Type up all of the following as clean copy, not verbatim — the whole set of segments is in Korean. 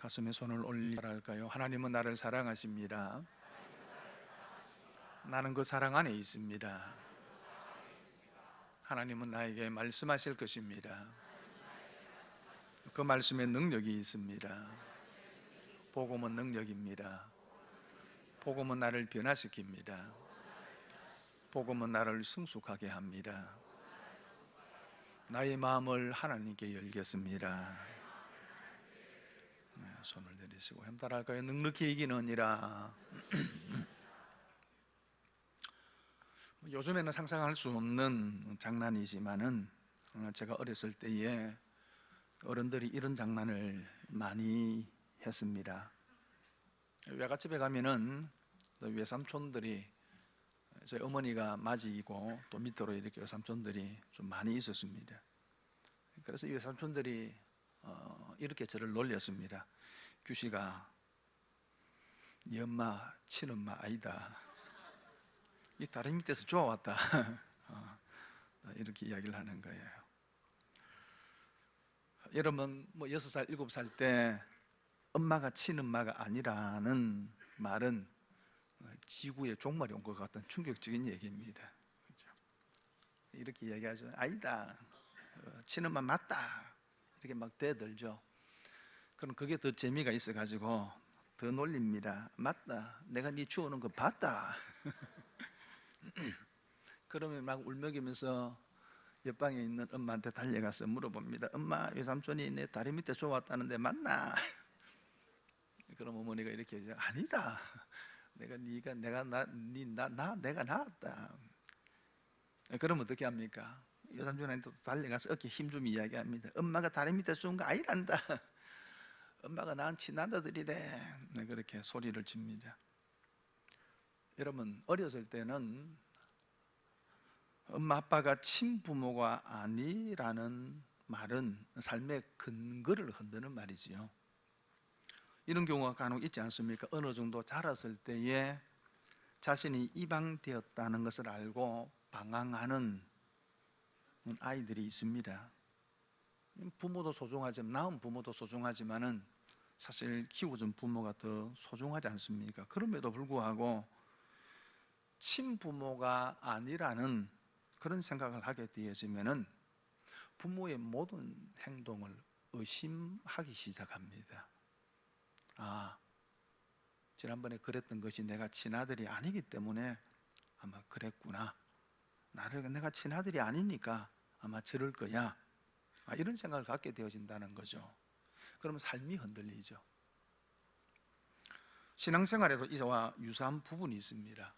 가슴에 손을 올리랄까요? 하나님은 나를 사랑하십니다. 나는 그 사랑 안에 있습니다. 하나님은 나에게 말씀하실 것입니다. 그 말씀에 능력이 있습니다. 복음은 능력입니다. 복음은 나를 변화시킵니다. 복음은 나를 성숙하게 합니다. 나의 마음을 하나님께 열겠습니다. 손을 내리시고 따라할까요? 넉넉히 이기느니라. 요즘에는 상상할 수 없는 장난이지만은 제가 어렸을 때에 어른들이 이런 장난을 많이 했습니다. 외갓집에 가면은 외삼촌들이, 저희 어머니가 맞이이고 또 밑으로 이렇게 외삼촌들이 좀 많이 있었습니다. 그래서 이 외삼촌들이 이렇게 저를 놀렸습니다. 규식아, 네 엄마 친엄마 아니다. 이 다리 밑에서 좋아왔다. 이렇게 이야기를 하는 거예요. 여러분, 6살, 7살 때 엄마가 친엄마가 아니라는 말은 지구에 종말이 온 것 같은 충격적인 얘기입니다. 그렇죠? 이렇게 이야기하죠. 아니다, 친엄마 맞다, 이렇게 막 대들죠. 그럼 그게 더 재미가 있어가지고 더 놀립니다. 맞다, 내가 네 주워오는 거 봤다. 그러면 막 울먹이면서 옆방에 있는 엄마한테 달려가서 물어봅니다. 엄마, 외삼촌이 내 다리 밑에 좋았다는데 맞나? 그럼 어머니가 이렇게 하죠. 아니다, 내가 나았다. 그러면 어떻게 합니까? 외삼촌한테 달려가서 어깨 힘 좀 이야기합니다. 엄마가 다리 밑에 쏜 거 아니란다. 엄마가 난 친아들이래. 그렇게 소리를 칩니다. 여러분, 어렸을 때는 엄마 아빠가 친부모가 아니라는 말은 삶의 근거를 흔드는 말이지요. 이런 경우가 간혹 있지 않습니까? 어느 정도 자랐을 때에 자신이 이방되었다는 것을 알고 방황하는 아이들이 있습니다. 부모도 소중하지만, 낳은 부모도 소중하지만은 사실 키워준 부모가 더 소중하지 않습니까? 그럼에도 불구하고 친부모가 아니라는 그런 생각을 하게 되어지면은 부모의 모든 행동을 의심하기 시작합니다. 아, 지난번에 그랬던 것이 내가 친아들이 아니기 때문에 아마 그랬구나. 내가 친아들이 아니니까 아마 저럴 거야. 이런 생각을 갖게 되어진다는 거죠. 그러면 삶이 흔들리죠. 신앙생활에도 이와 유사한 부분이 있습니다.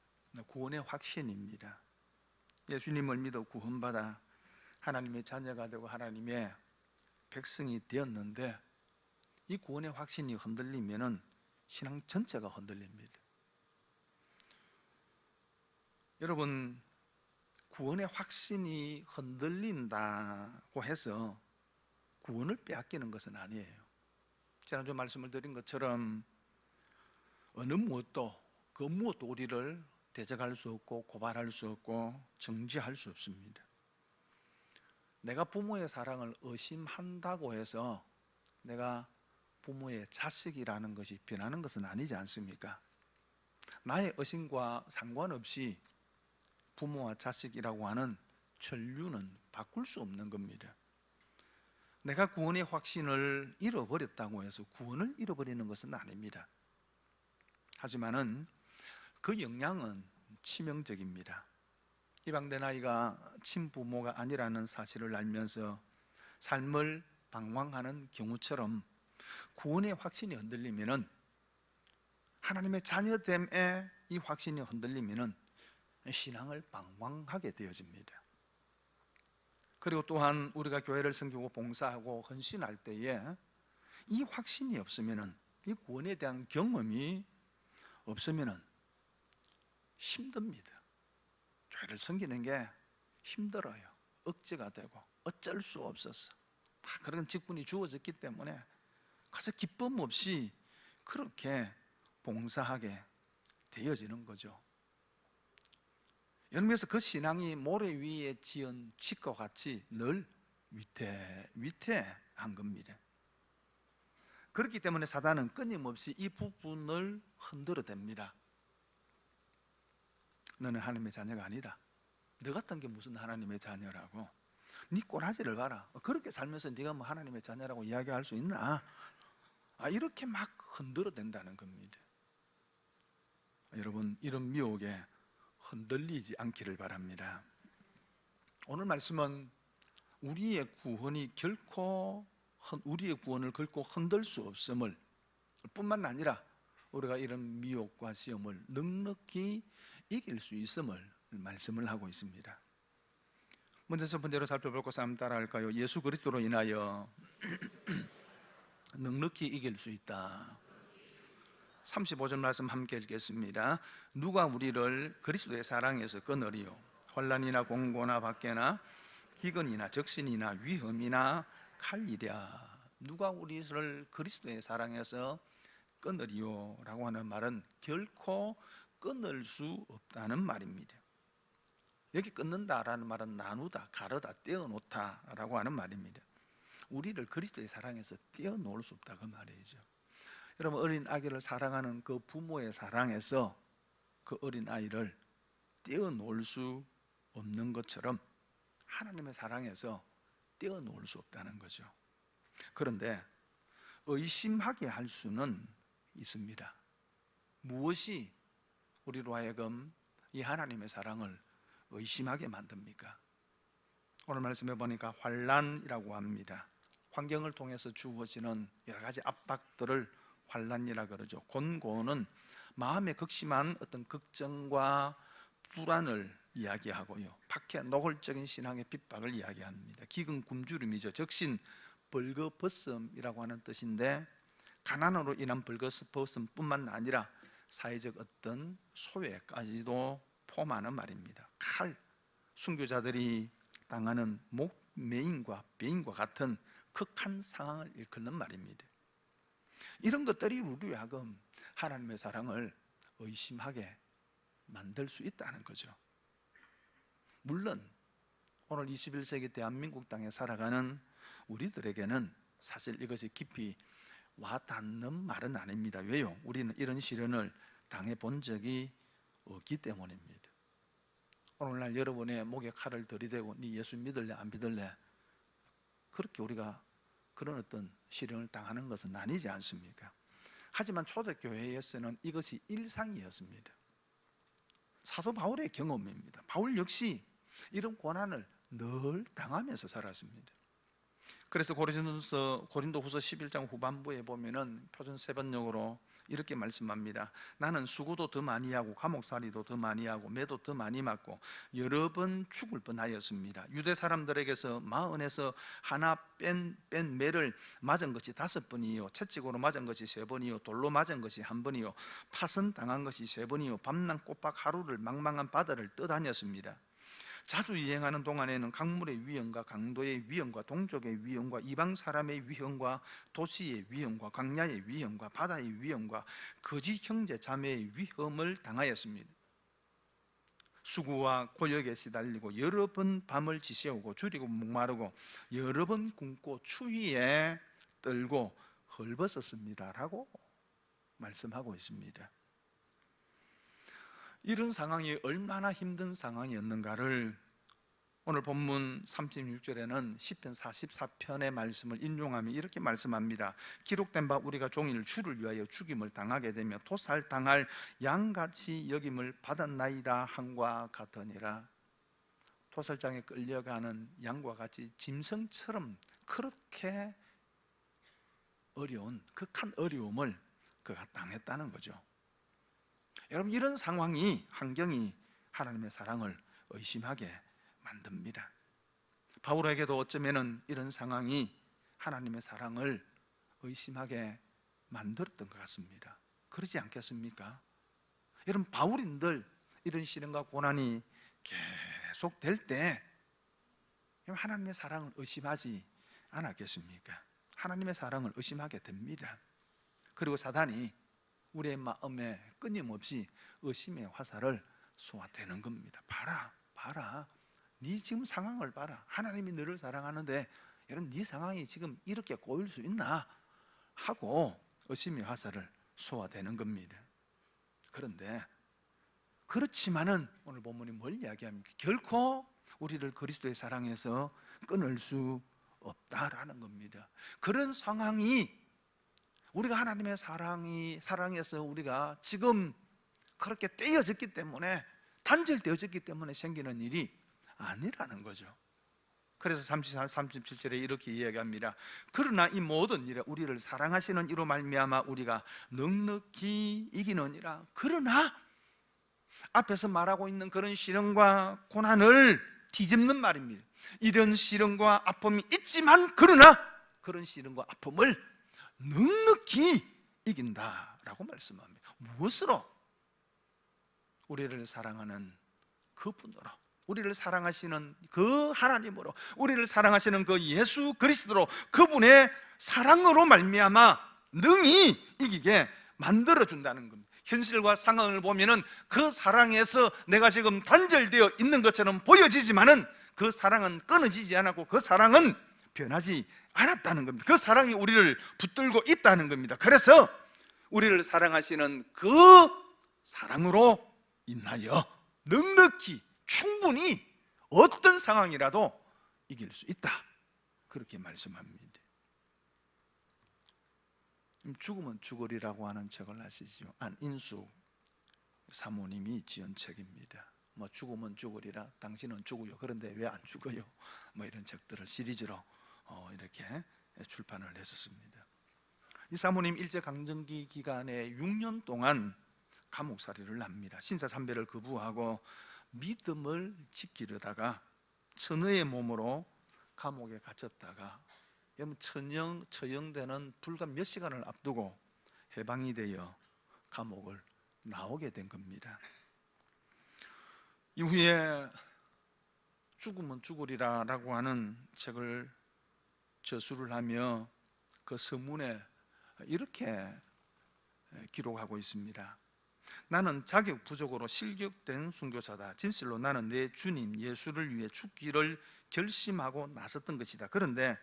구원의 확신입니다. 예수님을 믿어 구원받아 하나님의 자녀가 되고 하나님의 백성이 되었는데, 이 구원의 확신이 흔들리면은 신앙 전체가 흔들립니다. 여러분, 구원의 확신이 흔들린다고 해서 구원을 빼앗기는 것은 아니에요. 지난주 말씀을 드린 것처럼 어느 무엇도, 그 무엇도 우리를 대적할 수 없고 고발할 수 없고 정죄할 수 없습니다. 내가 부모의 사랑을 의심한다고 해서 내가 부모의 자식이라는 것이 변하는 것은 아니지 않습니까? 나의 의심과 상관없이 부모와 자식이라고 하는 전류는 바꿀 수 없는 겁니다. 내가 구원의 확신을 잃어버렸다고 해서 구원을 잃어버리는 것은 아닙니다. 하지만은 그 영향은 치명적입니다. 이방된 아이가 친부모가 아니라는 사실을 알면서 삶을 방황하는 경우처럼 구원의 확신이 흔들리면은, 하나님의 자녀됨에 이 확신이 흔들리면은 신앙을 방황하게 되어집니다. 그리고 또한 우리가 교회를 섬기고 봉사하고 헌신할 때에 이 확신이 없으면은, 이 구원에 대한 경험이 없으면은 힘듭니다. 교회를 섬기는 게 힘들어요. 억지가 되고 어쩔 수 없어서 그런 직분이 주어졌기 때문에 가서 기쁨 없이 그렇게 봉사하게 되어지는 거죠. 여러분께서 그 신앙이 모래 위에 지은 집과 같이 늘 위태위태한 겁니다. 그렇기 때문에 사단은 끊임없이 이 부분을 흔들어댑니다. 너는 하나님의 자녀가 아니다. 너 같은 게 무슨 하나님의 자녀라고. 네 꼬라지를 봐라. 그렇게 살면서 네가 뭐 하나님의 자녀라고 이야기할 수 있나? 이렇게 막 흔들어댄다는 겁니다. 여러분, 이런 미혹에 흔들리지 않기를 바랍니다. 오늘 말씀은 우리의 구원을 결코 흔들 수 없음을 뿐만 아니라 우리가 이런 미혹과 시험을 넉넉히 이길 수 있음을 말씀을 하고 있습니다. 먼저 첫 번째로 살펴볼 것을 한번 따라할까요? 예수 그리스도로 인하여 넉넉히 이길 수 있다. 35절 말씀 함께 읽겠습니다. 누가 우리를 그리스도의 사랑에서 끊으리요? 환난이나 공고나 박해나 기근이나 적신이나 위험이나 칼이랴. 누가 우리를 그리스도의 사랑에서 끊으리요? 라고 하는 말은 결코 끊을 수 없다는 말입니다. 여기 끊는다라는 말은 나누다, 가르다, 떼어놓다 라고 하는 말입니다. 우리를 그리스도의 사랑에서 떼어놓을 수 없다, 그 말이죠. 여러분, 어린 아기를 사랑하는 그 부모의 사랑에서 그 어린 아이를 떼어놓을 수 없는 것처럼 하나님의 사랑에서 떼어놓을 수 없다는 거죠. 그런데 의심하게 할 수는 있습니다. 무엇이 우리로 하여금 이 하나님의 사랑을 의심하게 만듭니까? 오늘 말씀해 보니까 환난이라고 합니다. 환경을 통해서 주어지는 여러 가지 압박들을 환난이라 그러죠. 곤고는 마음에 극심한 어떤 걱정과 불안을 이야기하고요. 박해, 노골적인 신앙의 핍박을 이야기합니다. 기근, 굶주림이죠. 적신, 벌거벗음이라고 하는 뜻인데, 가난으로 인한 벌거벗음뿐만 아니라 사회적 어떤 소외까지도 포함하는 말입니다. 칼, 순교자들이 당하는 목매임과 배임과 같은 극한 상황을 일컫는 말입니다. 이런 것들이 우리로 하여금 하나님의 사랑을 의심하게 만들 수 있다는 거죠. 물론 오늘 21세기 대한민국 땅에 살아가는 우리들에게는 사실 이것이 깊이 와닿는 말은 아닙니다. 왜요? 우리는 이런 시련을 당해본 적이 없기 때문입니다. 오늘날 여러분의 목에 칼을 들이대고 네 예수 믿을래 안 믿을래, 그렇게 우리가 그런 어떤 시련을 당하는 것은 아니지 않습니까? 하지만 초대교회에서는 이것이 일상이었습니다. 사도 바울의 경험입니다. 바울 역시 이런 고난을 늘 당하면서 살았습니다. 그래서 고린도후서 11장 후반부에 보면은 표준 세번역으로 이렇게 말씀합니다. 나는 수고도 더 많이 하고 감옥살이도 더 많이 하고 매도 더 많이 맞고 여러 번 죽을 뻔하였습니다. 유대 사람들에게서 마흔에서 하나 뺀 매를 맞은 것이 5번이요, 채찍으로 맞은 것이 3번이요, 돌로 맞은 것이 1번이요, 파선 당한 것이 3번이요, 밤낮 꼬박 하루를 망망한 바다를 떠다녔습니다. 자주 유행하는 동안에는 강물의 위험과 강도의 위험과 동족의 위험과 이방 사람의 위험과 도시의 위험과 광야의 위험과 바다의 위험과 거짓 형제 자매의 위험을 당하였습니다. 수고와 고역에 시달리고 여러 번 밤을 지새우고 줄이고 목마르고 여러 번 굶고 추위에 떨고 헐벗었습니다 라고 말씀하고 있습니다. 이런 상황이 얼마나 힘든 상황이었는가를 오늘 본문 36절에는 시편 44편의 말씀을 인용하며 이렇게 말씀합니다. 기록된 바 우리가 종일 주를 위하여 죽임을 당하게 되며 토살당할 양같이 여김을 받았나이다 함과 같으니라. 토살장에 끌려가는 양과 같이 짐승처럼 그렇게 어려운 극한 어려움을 그가 당했다는 거죠. 여러분, 이런 상황이, 환경이 하나님의 사랑을 의심하게 만듭니다. 바울에게도 어쩌면 이런 상황이 하나님의 사랑을 의심하게 만들었던 것 같습니다. 그러지 않겠습니까? 여러분, 바울인들 이런 시련과 고난이 계속 될 때 하나님의 사랑을 의심하지 않았겠습니까? 하나님의 사랑을 의심하게 됩니다. 그리고 사단이 우리의 마음에 끊임없이 의심의 화살을 쏘아대는 겁니다. 봐라, 네 지금 상황을 봐라. 하나님이 너를 사랑하는데 여러분, 네 상황이 지금 이렇게 꼬일 수 있나? 하고 의심의 화살을 쏘아대는 겁니다. 그런데 그렇지만은 오늘 본문이 뭘 이야기합니까? 결코 우리를 그리스도의 사랑에서 끊을 수 없다라는 겁니다. 그런 상황이 우리가 하나님의 사랑에서 우리가 지금 그렇게 떼어졌기 때문에, 단절되어졌기 때문에 생기는 일이 아니라는 거죠. 그래서 37절에 이렇게 이야기합니다. 그러나 이 모든 일에 우리를 사랑하시는 이로 말미암아 우리가 넉넉히 이기느니라. 그러나 앞에서 말하고 있는 그런 시련과 고난을 뒤집는 말입니다. 이런 시련과 아픔이 있지만 그러나 그런 시련과 아픔을 넉넉히 이긴다라고 말씀합니다. 무엇으로? 우리를 사랑하는 그 분으로, 우리를 사랑하시는 그 하나님으로, 우리를 사랑하시는 그 예수 그리스도로, 그분의 사랑으로 말미암아 능히 이기게 만들어준다는 겁니다. 현실과 상황을 보면은 그 사랑에서 내가 지금 단절되어 있는 것처럼 보여지지만은 그 사랑은 끊어지지 않았고 그 사랑은 변하지 않았다는 겁니다. 그 사랑이 우리를 붙들고 있다는 겁니다. 그래서 우리를 사랑하시는 그 사랑으로 인하여 넉넉히 충분히 어떤 상황이라도 이길 수 있다, 그렇게 말씀합니다. 죽으면 죽으리라고 하는 책을 아시죠? 안인숙 사모님이 지은 책입니다. 뭐 죽으면 죽으리라, 당신은 죽어요, 그런데 왜 안 죽어요? 뭐 이런 책들을 시리즈로 이렇게 출판을 했었습니다. 이 사모님 일제강점기 기간에 6년 동안 감옥살이를 합니다. 신사참배를 거부하고 믿음을 지키려다가 천의의 몸으로 감옥에 갇혔다가 여러분 처형되는 불과 몇 시간을 앞두고 해방이 되어 감옥을 나오게 된 겁니다. 이후에 죽으면 죽으리라 라고 하는 책을 저술을 하며 그 서문에 이렇게 기록하고 있습니다. 나는 자격 부족으로 실격된 순교사다. 진실로 나는 내 주님 예수를 위해 죽기를 결심하고 나섰던 것이다. 그런데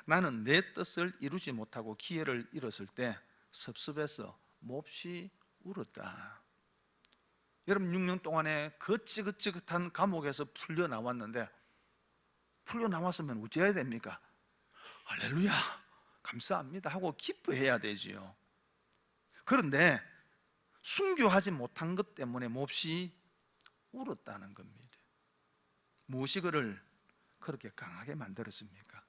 나는 내 뜻을 이루지 못하고 기회를 잃었을 때 섭섭해서 몹시 울었다. 여러분 6년 동안에 그 찌긋찌긋한 감옥에서 풀려 나왔는데, 풀려 나왔으면 어찌해야 됩니까? 할렐루야 감사합니다 하고 기뻐해야 되지요. 그런데 순교하지 못한 것 때문에 몹시 울었다는 겁니다. 무엇이 그를 그렇게 강하게 만들었습니까?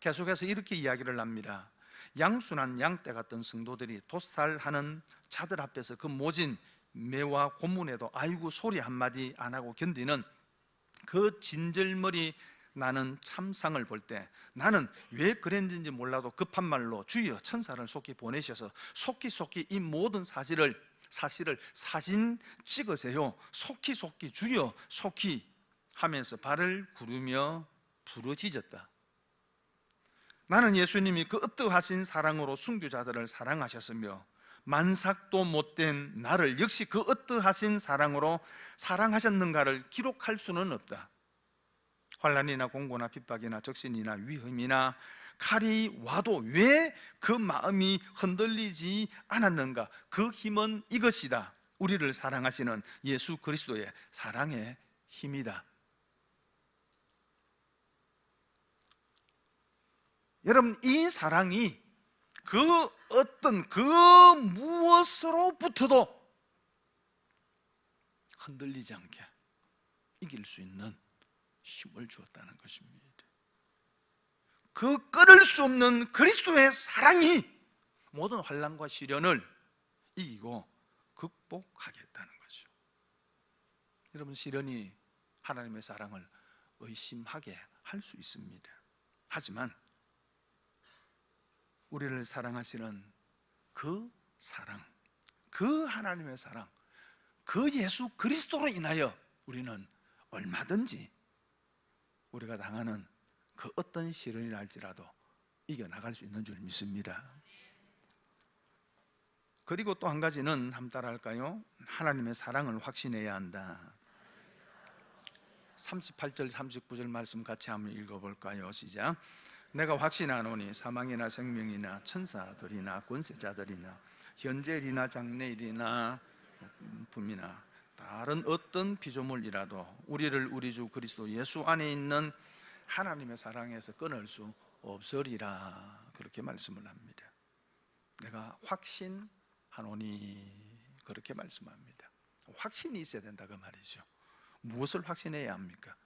계속해서 이렇게 이야기를 합니다. 양순한 양떼 같은 성도들이 도살하는 자들 앞에서 그 모진 매와 고문에도 아이고 소리 한마디 안 하고 견디는 그 진절머리 나는 참상을 볼 때 나는 왜 그랬는지 몰라도 급한 말로 주여 천사를 속히 보내셔서 속히 이 모든 사실을 사진 찍으세요. 속히 주여 속히 하면서 발을 구르며 부르짖었다. 나는 예수님이 그 어떠하신 사랑으로 순교자들을 사랑하셨으며 만삭도 못된 나를 역시 그 어떠하신 사랑으로 사랑하셨는가를 기록할 수는 없다. 환난이나 공고나 핍박이나 적신이나 위험이나 칼이 와도 왜 그 마음이 흔들리지 않았는가? 그 힘은 이것이다. 우리를 사랑하시는 예수 그리스도의 사랑의 힘이다. 여러분 이 사랑이 그 어떤 그 무엇으로부터도 흔들리지 않게 이길 수 있는 힘을 주었다는 것입니다. 그 끊을 수 없는 그리스도의 사랑이 모든 환난과 시련을 이기고 극복하겠다는 거죠. 여러분 시련이 하나님의 사랑을 의심하게 할 수 있습니다. 하지만 우리를 사랑하시는 그 사랑, 그 하나님의 사랑, 그 예수 그리스도로 인하여 우리는 얼마든지 우리가 당하는 그 어떤 시련이라 할지라도 이겨나갈 수 있는 줄 믿습니다. 그리고 또 한 가지는 한번 따라할까요? 하나님의 사랑을 확신해야 한다. 38절 39절 말씀 같이 한번 읽어볼까요? 시작. 내가 확신하노니 사망이나 생명이나 천사들이나 권세자들이나 현재일이나 장래일이나 품이나 다른 어떤 피조물이라도 우리를 우리 주 그리스도 예수 안에 있는 하나님의 사랑에서 끊을 수 없으리라, 그렇게 말씀을 합니다. 내가 확신하노니, 그렇게 말씀합니다. 확신이 있어야 된다 그 말이죠. 무엇을 확신해야 합니까?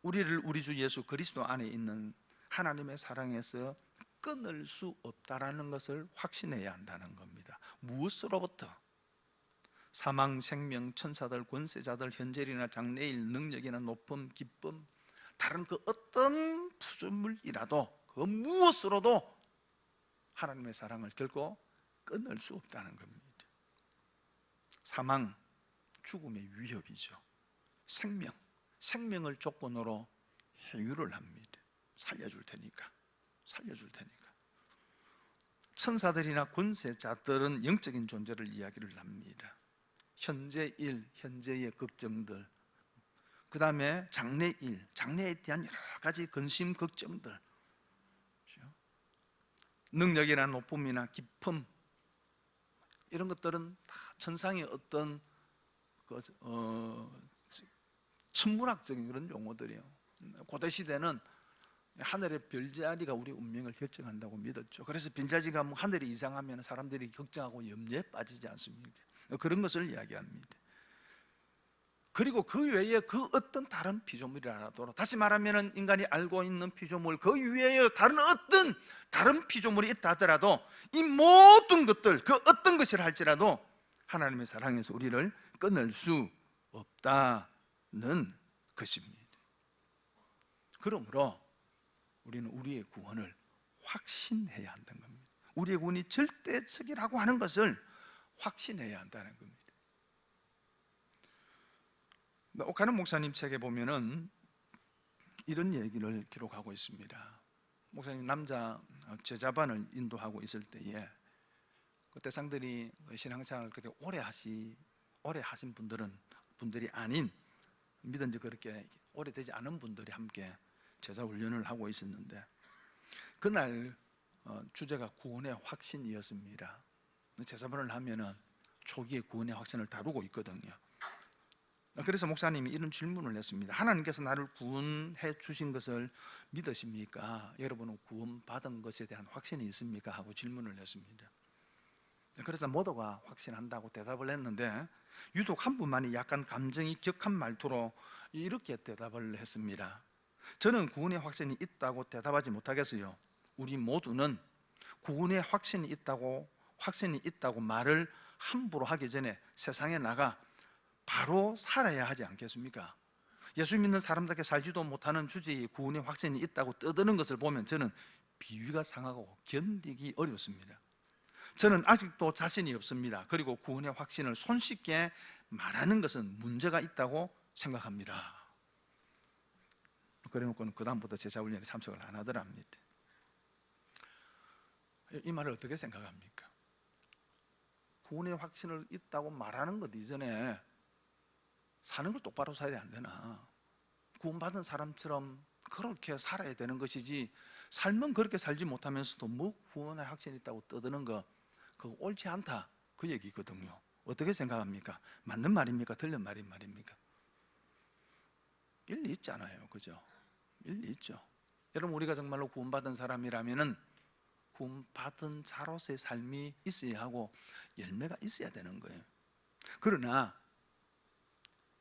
우리를 우리 주 예수 그리스도 안에 있는 하나님의 사랑에서 끊을 수 없다라는 것을 확신해야 한다는 겁니다. 무엇으로부터? 사망, 생명, 천사들, 권세자들, 현재일이나 장래일, 능력이나 높음, 기쁨, 다른 그 어떤 피조물이라도 그 무엇으로도 하나님의 사랑을 결코 끊을 수 없다는 겁니다. 사망, 죽음의 위협이죠. 생명, 생명을 조건으로 회유를 합니다. 살려줄 테니까. 천사들이나 권세자들은 영적인 존재를 이야기를 합니다. 현재일, 현재의 걱정들, 그 다음에 장래일, 장래에 대한 여러 가지 근심, 걱정들, 능력이나 높음이나 깊음, 이런 것들은 다 천상의 어떤 천문학적인 그런 용어들이에요. 고대 시대는 하늘의 별자리가 우리 운명을 결정한다고 믿었죠. 그래서 별자리가 하늘이 이상하면 사람들이 걱정하고 염려에 빠지지 않습니까? 그런 것을 이야기합니다. 그리고 그 외에 그 어떤 다른 피조물이라도, 다시 말하면 인간이 알고 있는 피조물 그 외에 다른 어떤 다른 피조물이 있다 하더라도 이 모든 것들, 그 어떤 것이라 할지라도 하나님의 사랑에서 우리를 끊을 수 없다는 것입니다. 그러므로 우리는 우리의 구원을 확신해야 한다는 겁니다. 우리의 구원이 절대적이라고 하는 것을 확신해야 한다는 겁니다. 오카는 목사님 책에 보면은 이런 얘기를 기록하고 있습니다. 목사님 남자 제자반을 인도하고 있을 때에 그 대상들이 신앙생활을 그렇게 오래 하신 분들이 아닌, 믿은 지 그렇게 오래되지 않은 분들이 함께 제자 훈련을 하고 있었는데, 그날 주제가 구원의 확신이었습니다. 제자반을 하면은 초기의 구원의 확신을 다루고 있거든요. 그래서 목사님이 이런 질문을 했습니다. 하나님께서 나를 구원해 주신 것을 믿으십니까? 여러분은 구원받은 것에 대한 확신이 있습니까? 하고 질문을 했습니다. 그래서 모두가 확신한다고 대답을 했는데, 유독 한 분만이 약간 감정이 격한 말투로 이렇게 대답을 했습니다. 저는 구원의 확신이 있다고 대답하지 못하겠어요. 우리 모두는 구원의 확신이 있다고 말을 함부로 하기 전에 세상에 나가 바로 살아야 하지 않겠습니까? 예수 믿는 사람답게 살지도 못하는 주제에 구원의 확신이 있다고 떠드는 것을 보면 저는 비위가 상하고 견디기 어렵습니다. 저는 아직도 자신이 없습니다. 그리고 구원의 확신을 손쉽게 말하는 것은 문제가 있다고 생각합니다. 그래놓고는 그 다음부터 제자훈련에 참석을 안 하더랍니다. 이 말을 어떻게 생각합니까? 구원의 확신을 있다고 말하는 것 이전에 사는 걸 똑바로 살아야 안 되나? 구원받은 사람처럼 그렇게 살아야 되는 것이지, 삶은 그렇게 살지 못하면서도 뭐 구원의 확신이 있다고 떠드는 거, 그거 옳지 않다, 그 얘기거든요. 어떻게 생각합니까? 맞는 말입니까? 틀린 말입니까? 일리 있잖아요, 그죠? 일리 있죠. 여러분, 우리가 정말로 구원받은 사람이라면은 구원받은 자로서의 삶이 있어야 하고 열매가 있어야 되는 거예요. 그러나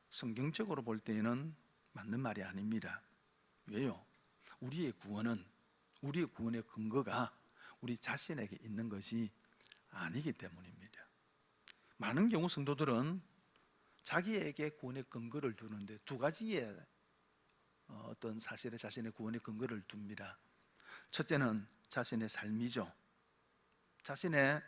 성경적으로 볼 때에는 맞는 말이 아닙니다. 왜요? 우리의 구원의 근거가 우리 자신에게 있는 것이 아니기 때문입니다. 많은 경우 성도들은 자기에게 구원의 근거를 두는데 두 가지의 어떤 사실에 자신의 구원의 근거를 둡니다. 첫째는 자신의 삶이죠. 자신의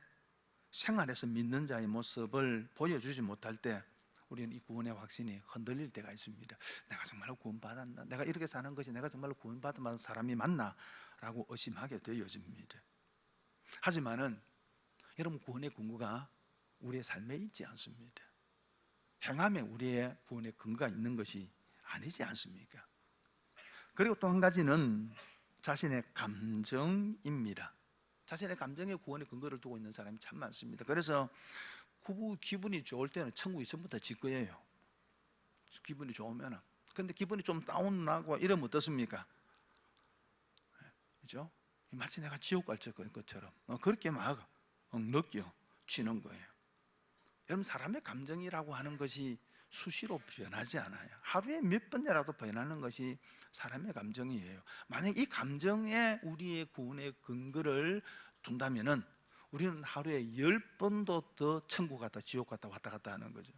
생활에서 믿는 자의 모습을 보여주지 못할 때 우리는 이 구원의 확신이 흔들릴 때가 있습니다. 내가 정말로 구원받았나? 내가 이렇게 사는 것이 내가 정말로 구원받은 사람이 맞나? 라고 의심하게 되어집니다. 하지만은 여러분, 구원의 근거가 우리의 삶에 있지 않습니다. 행함에 우리의 구원의 근거가 있는 것이 아니지 않습니까? 그리고 또 한 가지는 자신의 감정입니다. 자신의 감정의 구원의 근거를 두고 있는 사람이 참 많습니다. 그래서 기분이 좋을 때는 천국이 전부 다 지 거예요. 기분이 좋으면. 근데 기분이 좀 다운나고 이러면 어떻습니까? 그죠? 마치 내가 지옥 갈 것처럼 그렇게 막 느껴지는 거예요. 여러분, 사람의 감정이라고 하는 것이 수시로 변하지 않아요. 하루에 몇 번이라도 변하는 것이 사람의 감정이에요. 만약 이 감정에 우리의 구원의 근거를 둔다면은 우리는 하루에 10번도 더 천국 갔다 지옥 갔다 왔다 갔다 하는 거죠.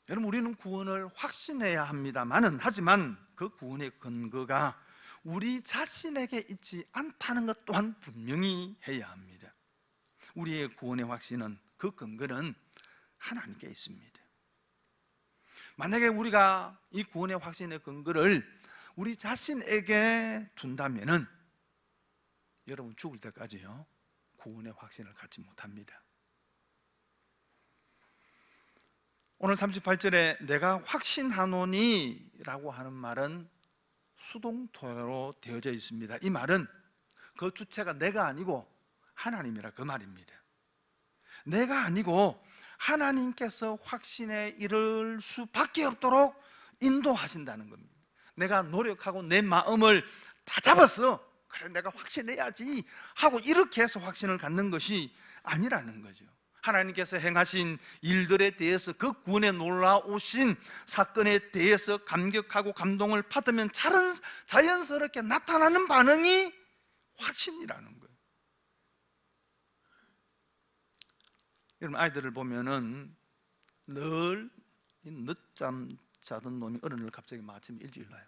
여러분, 우리는 구원을 확신해야 합니다만은, 하지만 그 구원의 근거가 우리 자신에게 있지 않다는 것 또한 분명히 해야 합니다. 우리의 구원의 확신은, 그 근거는 하나님께 있습니다. 만약에 우리가 이 구원의 확신의 근거를 우리 자신에게 둔다면은 여러분, 죽을 때까지요 구원의 확신을 갖지 못합니다. 오늘 38절에 내가 확신하노니 라고 하는 말은 수동태로 되어져 있습니다. 이 말은 그 주체가 내가 아니고 하나님이라 그 말입니다. 내가 아니고 하나님께서 확신에 이를 수밖에 없도록 인도하신다는 겁니다. 내가 노력하고 내 마음을 다 잡았어, 그래 내가 확신해야지 하고 이렇게 해서 확신을 갖는 것이 아니라는 거죠. 하나님께서 행하신 일들에 대해서, 그 구원에 놀라우신 사건에 대해서 감격하고 감동을 받으면 자연스럽게 나타나는 반응이 확신이라는 거예요. 여러분, 아이들을 보면은 늘 늦잠 자던 놈이 어느 날 갑자기 아침에 일찍 일어나요.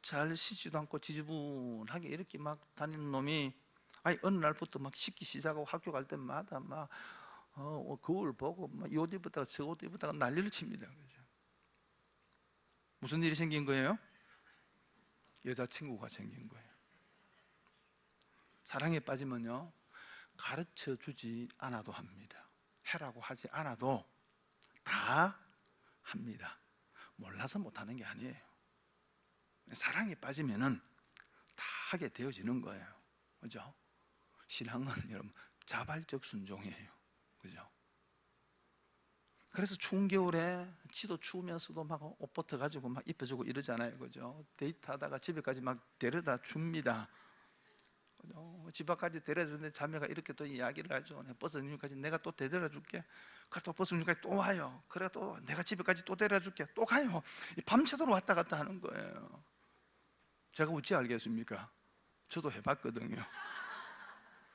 잘 쉬지도 않고 지지분하게 이렇게 막 다니는 놈이 어느 날부터 막 씻기 시작하고 학교 갈 때마다 막 거울 보고 막 이 옷 입었다가 저 옷 입었다가 난리를 칩니다. 그죠? 무슨 일이 생긴 거예요? 여자친구가 생긴 거예요. 사랑에 빠지면요 가르쳐 주지 않아도 합니다. 해라고 하지 않아도 다 합니다. 몰라서 못하는 게 아니에요. 사랑에 빠지면은 다 하게 되어지는 거예요. 그죠? 신앙은 여러분 자발적 순종이에요. 그죠? 그래서 추운 겨울에 지도 추우면서도 막 옷 벗어가지고 막 입혀주고 이러잖아요. 그죠? 데이트하다가 집에까지 막 데려다 줍니다. 그죠? 집 앞까지 데려다 주는데 자매가 이렇게 또 이야기를 하죠. 버스님까지 내가 또 데려다 줄게. 그래 또 버스님까지 또 와요. 그래 또 내가 집에까지 또 데려다 줄게. 또 가요. 밤새도록 왔다 갔다 하는 거예요. 제가 어찌 알겠습니까? 저도 해봤거든요.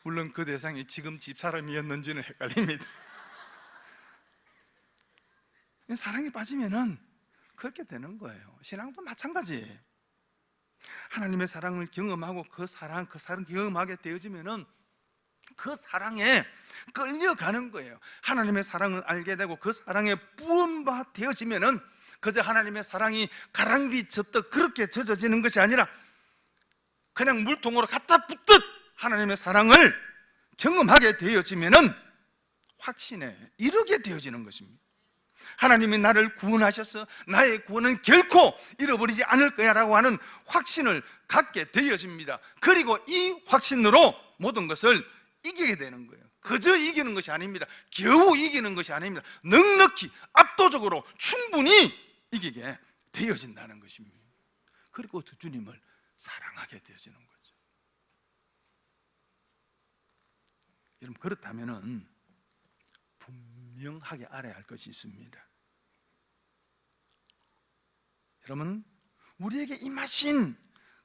물론 그 대상이 지금 집사람이었는지는 헷갈립니다. 사랑에 빠지면은 그렇게 되는 거예요. 신앙도 마찬가지예요. 하나님의 사랑을 경험하고 그 사랑 경험하게 되어지면은 그 사랑에 끌려가는 거예요. 하나님의 사랑을 알게 되고 그 사랑에 부음바 되어지면은 그저 하나님의 사랑이 가랑비 젖듯 그렇게 젖어지는 것이 아니라 그냥 물통으로 갖다 붓듯 하나님의 사랑을 경험하게 되어지면은 확신에 이르게 되어지는 것입니다. 하나님이 나를 구원하셔서 나의 구원은 결코 잃어버리지 않을 거야 라고 하는 확신을 갖게 되어집니다. 그리고 이 확신으로 모든 것을 이기게 되는 거예요. 그저 이기는 것이 아닙니다. 겨우 이기는 것이 아닙니다. 넉넉히 압도적으로 충분히 이기게 되어진다는 것입니다. 그리고 그 주님을 사랑하게 되어지는 거죠. 여러분, 그렇다면은 분명하게 알아야 할 것이 있습니다. 여러분, 우리에게 임하신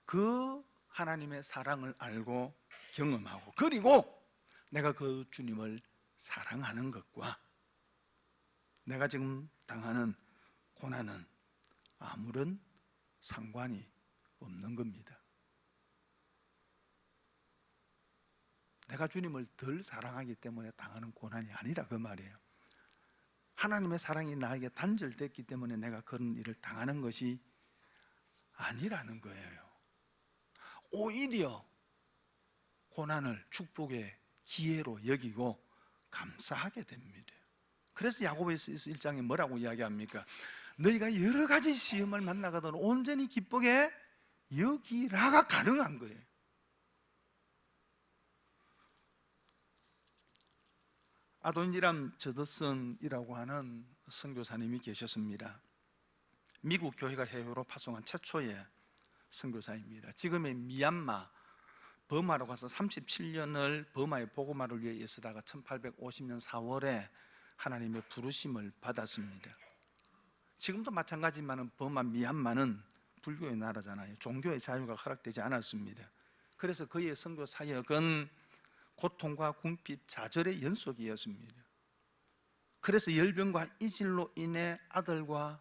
그 하나님의 사랑을 알고 경험하고, 그리고 내가 그 주님을 사랑하는 것과 내가 지금 당하는 고난은 아무런 상관이 없는 겁니다. 내가 주님을 덜 사랑하기 때문에 당하는 고난이 아니라 그 말이에요. 하나님의 사랑이 나에게 단절됐기 때문에 내가 그런 일을 당하는 것이 아니라는 거예요. 오히려 고난을 축복의 기회로 여기고 감사하게 됩니다. 그래서 야고보서 1장에 뭐라고 이야기합니까? 너희가 여러 가지 시험을 만나거든 온전히 기쁘게 여기라가 가능한 거예요. 아도니람 저더슨이라고 하는 선교사님이 계셨습니다. 미국 교회가 해외로 파송한 최초의 선교사입니다. 지금의 미얀마, 버마로 가서 37년을 버마의 복음화를 위해 애쓰다가 1850년 4월에 하나님의 부르심을 받았습니다. 지금도 마찬가지지만 버마, 미얀마는 불교의 나라잖아요. 종교의 자유가 허락되지 않았습니다. 그래서 그의 선교 사역은 고통과 궁핍, 좌절의 연속이었습니다. 그래서 열병과 이질로 인해 아들과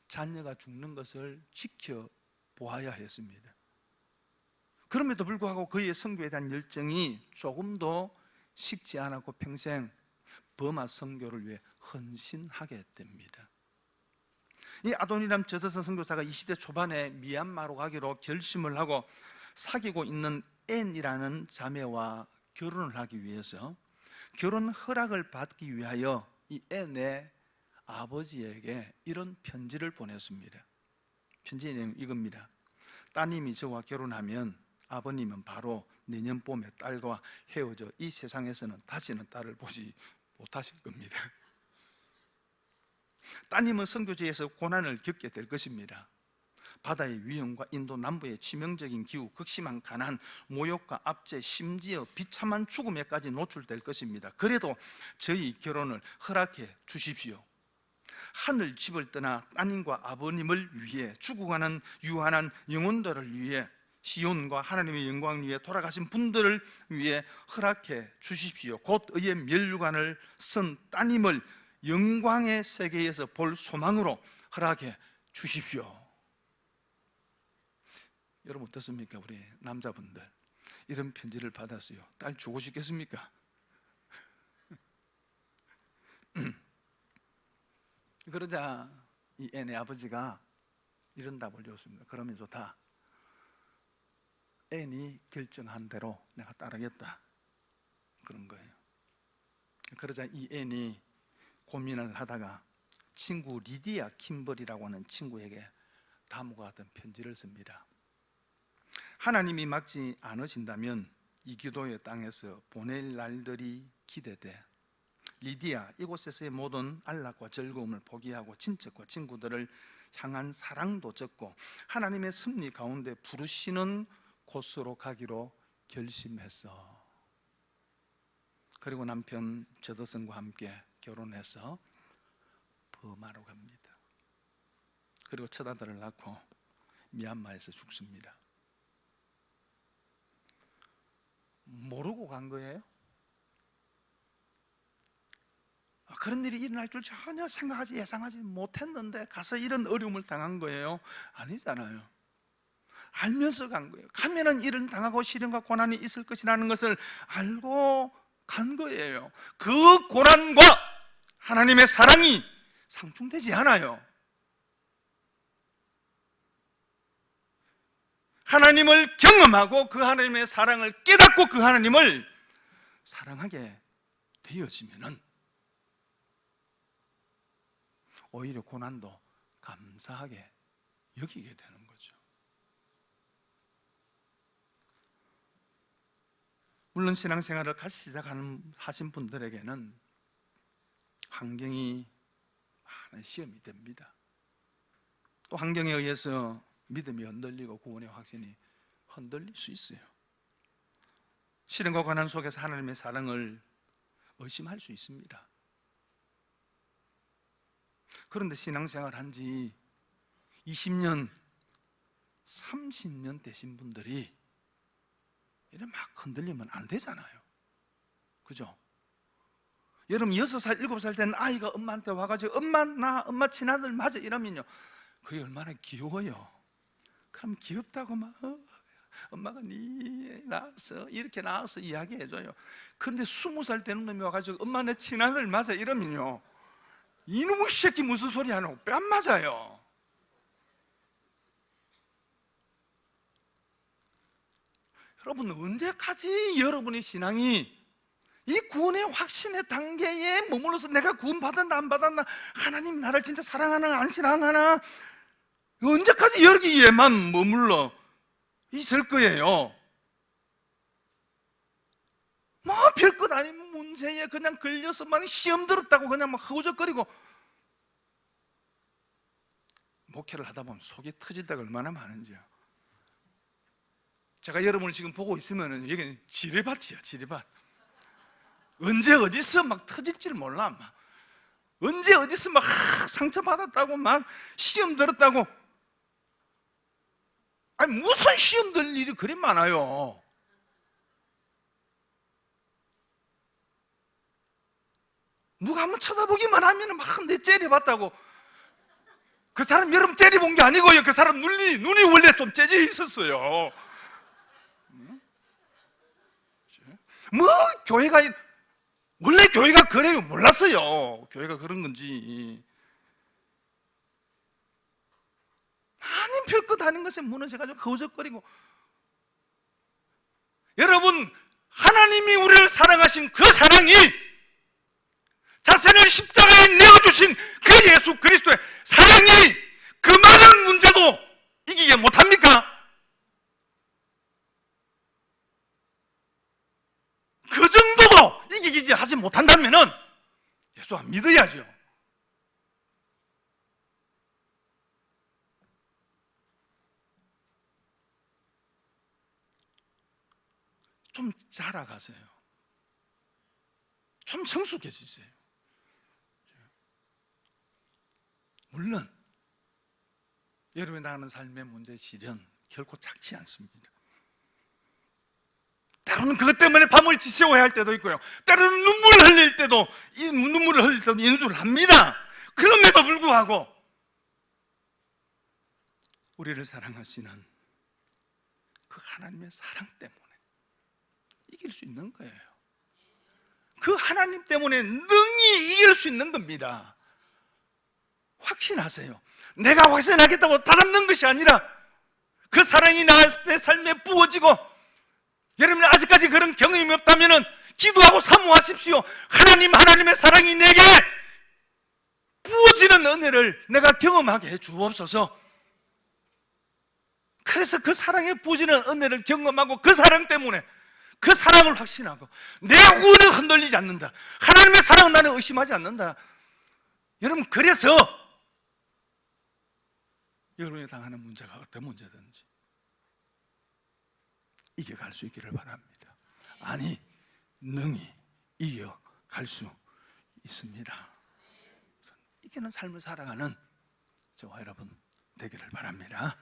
자녀가 죽는 것을 지켜보아야 했습니다. 그럼에도 불구하고 그의 선교에 대한 열정이 조금도 식지 않았고 평생 버마 선교를 위해 헌신하게 됩니다. 이 아도니람 저더슨 선교사가 20대 초반에 미얀마로 가기로 결심을 하고 사귀고 있는 앤이라는 자매와 결혼을 하기 위해서 결혼 허락을 받기 위하여 이 앤의 아버지에게 이런 편지를 보냈습니다. 편지의 내용은 이겁니다. 따님이 저와 결혼하면 아버님은 바로 내년 봄에 딸과 헤어져 이 세상에서는 다시는 딸을 보지 못하실 겁니다. 따님은 선교지에서 고난을 겪게 될 것입니다. 바다의 위험과 인도 남부의 치명적인 기후, 극심한 가난, 모욕과 압제, 심지어 비참한 죽음에까지 노출될 것입니다. 그래도 저희 결혼을 허락해 주십시오. 하늘 집을 떠나 따님과 아버님을 위해 죽어가는 유한한 영혼들을 위해 시온과 하나님의 영광을 위해 돌아가신 분들을 위해 허락해 주십시오. 곧 의의 멸관을 쓴 따님을 영광의 세계에서 볼 소망으로 허락해 주십시오. 여러분 어떻습니까? 우리 남자분들 이런 편지를 받았어요. 딸 주고 싶겠습니까? 그러자 이 앤의 아버지가 이런 답을 줬습니다. 그러면 좋다. 앤이 결정한 대로 내가 따르겠다. 그런 거예요. 그러자 이 앤이 고민을 하다가 친구 리디아 킴벌이라고 하는 친구에게 다음과 같은 편지를 씁니다. 하나님이 막지 않으신다면 이 기도의 땅에서 보낼 날들이 기대돼. 리디아, 이곳에서의 모든 안락과 즐거움을 포기하고 친척과 친구들을 향한 사랑도 적고 하나님의 섭리 가운데 부르시는 곳으로 가기로 결심했어. 그리고 남편 저더슨과 함께 결혼해서 버마로 갑니다. 그리고 첫 아들을 낳고 미얀마에서 죽습니다. 모르고 간 거예요? 그런 일이 일어날 줄 전혀 생각하지 예상하지 못했는데 가서 이런 어려움을 당한 거예요? 아니잖아요. 알면서 간 거예요. 가면은 이런 당하고 시련과 고난이 있을 것이라는 것을 알고 간 거예요. 그 고난과 하나님의 사랑이 상충되지 않아요. 하나님을 경험하고 그 하나님의 사랑을 깨닫고 그 하나님을 사랑하게 되어지면은 오히려 고난도 감사하게 여기게 되는 거죠. 물론 신앙생활을 같이 하신 분들에게는 환경이 많은 시험이 됩니다. 또 환경에 의해서 믿음이 흔들리고 구원의 확신이 흔들릴 수 있어요. 시련과 고난 속에서 하나님의 사랑을 의심할 수 있습니다. 그런데 신앙생활 한 지 20년, 30년 되신 분들이 이래 막 흔들리면 안 되잖아요. 그죠? 여러분 6살, 7살 된 아이가 엄마한테 와가지고 엄마 친아들 맞아 이러면요 그게 얼마나 귀여워요. 그럼 귀엽다고 막 엄마가 니 낳았어 이렇게 낳아서 이야기해줘요. 근데 20살 되는 놈이 와가지고 엄마 내 친아들 맞아 이러면요 이놈의 새끼 무슨 소리 하냐고 뺨 맞아요. 여러분 언제까지 여러분의 신앙이 이 구원의 확신의 단계에 머물러서 내가 구원 받았나 안 받았나, 하나님 나를 진짜 사랑하나 안 사랑하나, 언제까지 여기에만 머물러 있을 거예요? 뭐 별것 아닌 문제에 그냥 걸려서만 시험 들었다고 그냥 막 허우적거리고, 목회를 하다 보면 속이 터질 때가 얼마나 많은지요. 제가 여러분을 지금 보고 있으면 여기는 지뢰밭이야, 지뢰밭. 언제 어디서 막 터질지를 몰라. 막 언제 어디서 막 상처받았다고, 막 시험 들었다고. 아니 무슨 시험 들 일이 그리 많아요. 누가 한번 쳐다보기만 하면 막 내 째려봤다고. 그 사람 여러분 째려본 게 아니고요, 그 사람 눈이 원래 좀 째져 있었어요. 뭐 교회가, 원래 교회가 그래요? 몰랐어요. 교회가 그런 건지. 하나님 별것 아닌 것에 무너져가지고 거우적거리고. 여러분, 하나님이 우리를 사랑하신 그 사랑이, 자신을 십자가에 내어주신 그 예수 그리스도의 사랑이 그 많은 문제도 이기게 못합니까? 그 정도도 이기지 하지 못한다면 예수 안 믿어야죠. 좀 자라가세요. 좀 성숙해지세요. 물론 여러분이 나가는 삶의 문제 실현 결코 작지 않습니다. 때로는 그것 때문에 밤을 지새워야 할 때도 있고요, 때로는 눈물을 흘릴 때도, 이 눈물을 흘릴 때도 인수를 합니다. 그럼에도 불구하고 우리를 사랑하시는 그 하나님의 사랑 때문에 이길 수 있는 거예요. 그 하나님 때문에 능히 이길 수 있는 겁니다. 확신하세요. 내가 확신하겠다고 다잡는 것이 아니라 그 사랑이 내 삶에 부어지고, 여러분이 아직까지 그런 경험이 없다면 기도하고 사모하십시오. 하나님의 사랑이 내게 부어지는 은혜를 내가 경험하게 해 주옵소서. 그래서 그 사랑에 부어지는 은혜를 경험하고, 그 사랑 때문에 그 사랑을 확신하고, 내 구원은 흔들리지 않는다. 하나님의 사랑은 나는 의심하지 않는다. 여러분, 그래서 여러분이 당하는 문제가 어떤 문제든지 이겨갈 수 있기를 바랍니다. 아니, 능히 이겨갈 수 있습니다. 이기는 삶을 살아가는 저와 여러분 되기를 바랍니다.